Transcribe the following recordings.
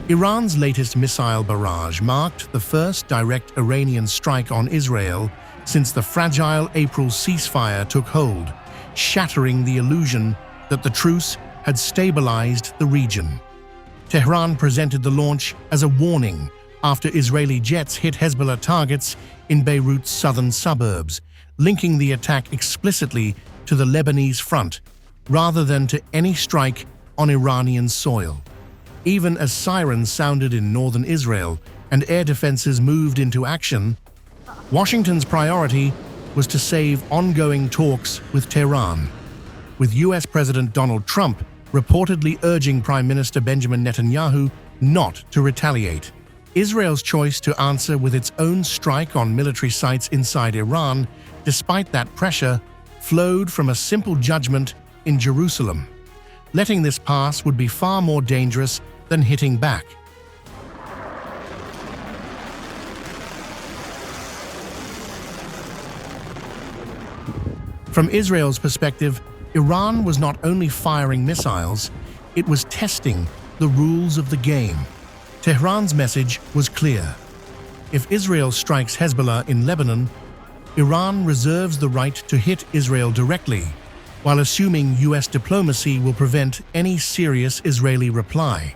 Iran's latest missile barrage marked the first direct Iranian strike on Israel since the fragile April ceasefire took hold, shattering the illusion that the truce had stabilized the region. Tehran presented the launch as a warning after Israeli jets hit Hezbollah targets in Beirut's southern suburbs, linking the attack explicitly to the Lebanese front rather than to any strike on Iranian soil. Even as sirens sounded in northern Israel and air defenses moved into action, Washington's priority was to save ongoing talks with Tehran, with US President Donald Trump reportedly urging Prime Minister Benjamin Netanyahu not to retaliate. Israel's choice to answer with its own strike on military sites inside Iran, despite that pressure, flowed from a simple judgment in Jerusalem. Letting this pass would be far more dangerous than hitting back. From Israel's perspective, Iran was not only firing missiles, it was testing the rules of the game. Tehran's message was clear. If Israel strikes Hezbollah in Lebanon, Iran reserves the right to hit Israel directly, while assuming US diplomacy will prevent any serious Israeli reply.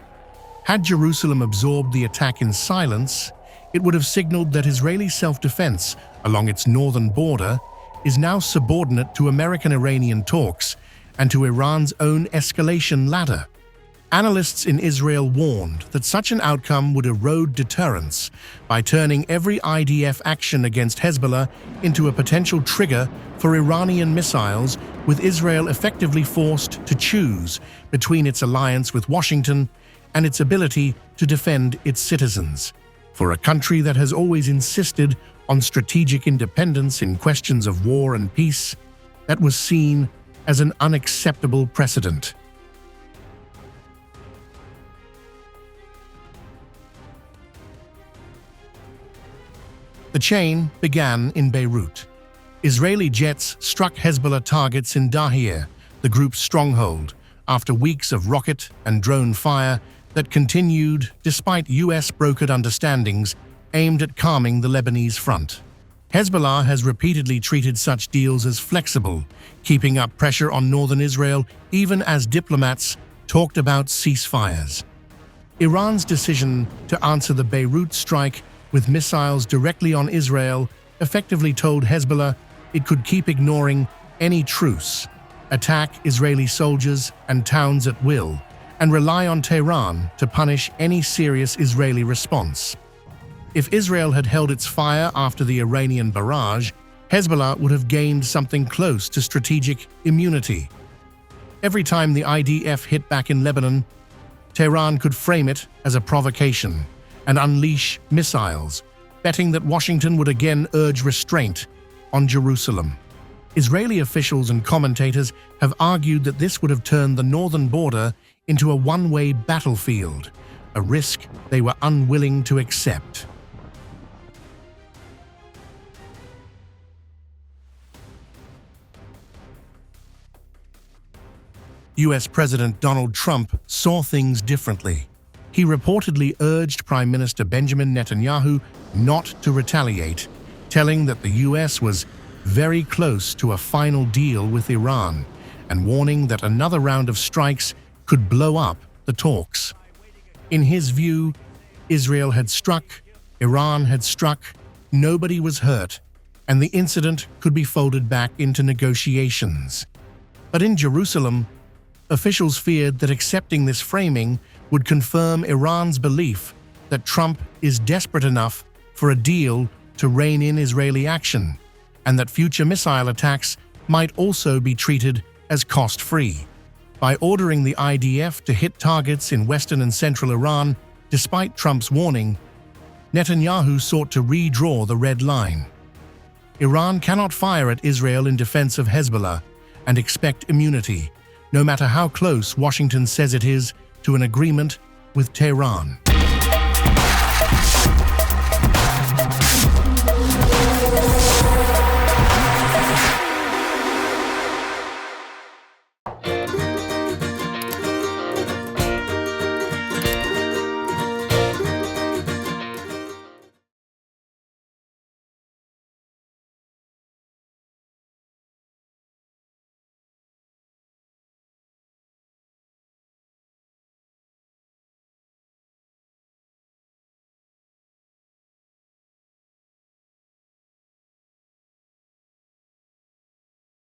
Had Jerusalem absorbed the attack in silence, it would have signaled that Israeli self-defense along its northern border is now subordinate to American-Iranian talks and to Iran's own escalation ladder. Analysts in Israel warned that such an outcome would erode deterrence by turning every IDF action against Hezbollah into a potential trigger for Iranian missiles, with Israel effectively forced to choose between its alliance with Washington and its ability to defend its citizens. For a country that has always insisted on strategic independence in questions of war and peace, that was seen as an unacceptable precedent. The chain began in Beirut. Israeli jets struck Hezbollah targets in Dahir, the group's stronghold, after weeks of rocket and drone fire that continued despite US-brokered understandings aimed at calming the Lebanese front. Hezbollah has repeatedly treated such deals as flexible, keeping up pressure on northern Israel even as diplomats talked about ceasefires. Iran's decision to answer the Beirut strike with missiles directly on Israel effectively told Hezbollah it could keep ignoring any truce, attack Israeli soldiers and towns at will, and rely on Tehran to punish any serious Israeli response. If Israel had held its fire after the Iranian barrage, Hezbollah would have gained something close to strategic immunity. Every time the IDF hit back in Lebanon, Tehran could frame it as a provocation and unleash missiles, betting that Washington would again urge restraint on Jerusalem. Israeli officials and commentators have argued that this would have turned the northern border into a one-way battlefield, a risk they were unwilling to accept. US President Donald Trump saw things differently. He reportedly urged Prime Minister Benjamin Netanyahu not to retaliate, telling that the US was very close to a final deal with Iran, and warning that another round of strikes could blow up the talks. In his view, Israel had struck, Iran had struck, nobody was hurt, and the incident could be folded back into negotiations. But in Jerusalem, officials feared that accepting this framing would confirm Iran's belief that Trump is desperate enough for a deal to rein in Israeli action, and that future missile attacks might also be treated as cost-free. By ordering the IDF to hit targets in western and central Iran, despite Trump's warning, Netanyahu sought to redraw the red line. Iran cannot fire at Israel in defense of Hezbollah and expect immunity, no matter how close Washington says it is to an agreement with Tehran.